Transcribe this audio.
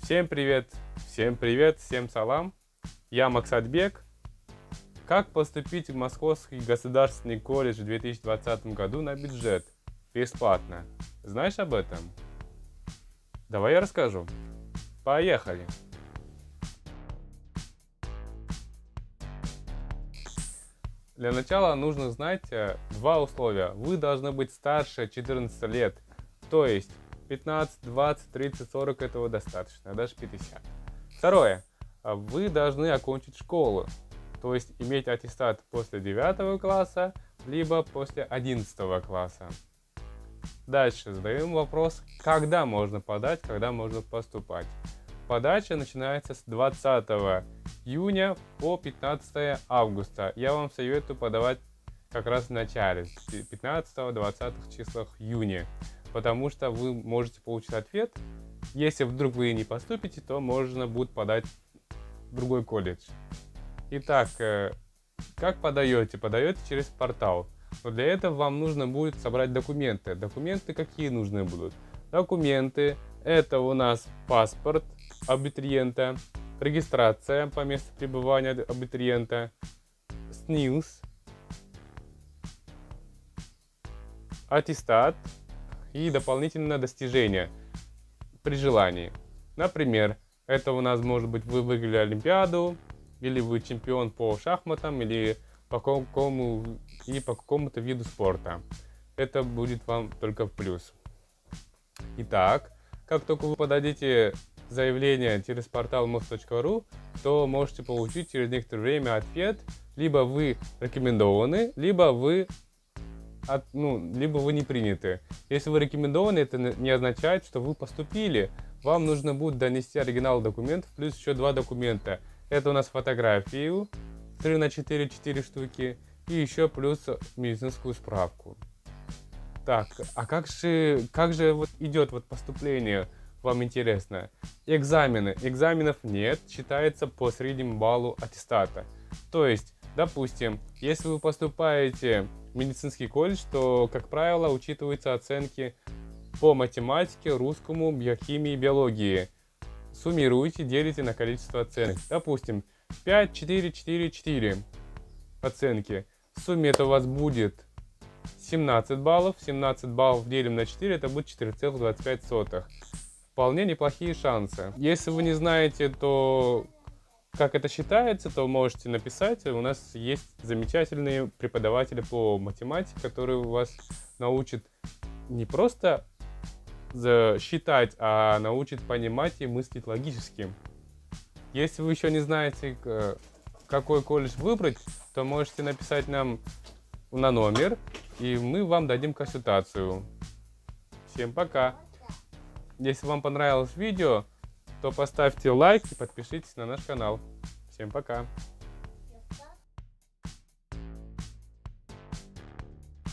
Всем привет, всем салам. Я Максатбек. Как поступить в Московский государственный колледж в 2020 году на бюджет? Бесплатно. Знаешь об этом? Давай я расскажу. Поехали. Для начала нужно знать два условия. Вы должны быть старше 14 лет, то есть 15, 20, 30, 40 этого достаточно, даже 50. Второе. Вы должны окончить школу, то есть иметь аттестат после 9 класса, либо после 11 класса. Дальше задаем вопрос, когда можно подать, когда можно поступать. Подача начинается с 20 июня по 15 августа. Я вам советую подавать как раз в начале, 15-20 числах июня, потому что вы можете получить ответ. Если вдруг вы не поступите, то можно будет подать в другой колледж. Итак, как подаете? Подаете через портал. Но для этого вам нужно будет собрать документы. Документы какие нужны будут? Документы — это у нас паспорт абитуриента, регистрация по месту пребывания абитуриента, СНИЛС, аттестат и дополнительное достижение при желании. Например, это у нас может быть вы выиграли Олимпиаду, или вы чемпион по шахматам, или по какому-то виду спорта. Это будет вам только в плюс. Итак, как только вы подадите заявление через портал moz.ru, то можете получить через некоторое время ответ. Либо вы рекомендованы, либо вы не приняты. Если вы рекомендованы, это не означает, что вы поступили. Вам нужно будет донести оригинал документов, плюс еще два документа. Это у нас фотографию 3×4, 4 штуки, и еще плюс медицинскую справку. Так, а как же вот идет вот поступление, вам интересно? Экзаменов нет, считается по среднему баллу аттестата. То есть, допустим, если вы поступаете в медицинский колледж, то, как правило, учитываются оценки по математике, русскому, биохимии, биологии. Суммируете, делите на количество оценок. Допустим, 5, 4, 4, 4 оценки. В сумме это у вас будет 17 баллов. 17 баллов делим на 4, это будет 4,25. Вполне неплохие шансы. Если вы не знаете, то как это считается, то можете написать. У нас есть замечательные преподаватели по математике, которые вас научат не просто считать, а научат понимать и мыслить логически. Если вы еще не знаете, какой колледж выбрать, то можете написать нам на номер, и мы вам дадим консультацию. Всем пока! Если вам понравилось видео, то поставьте лайк и подпишитесь на наш канал. Всем пока!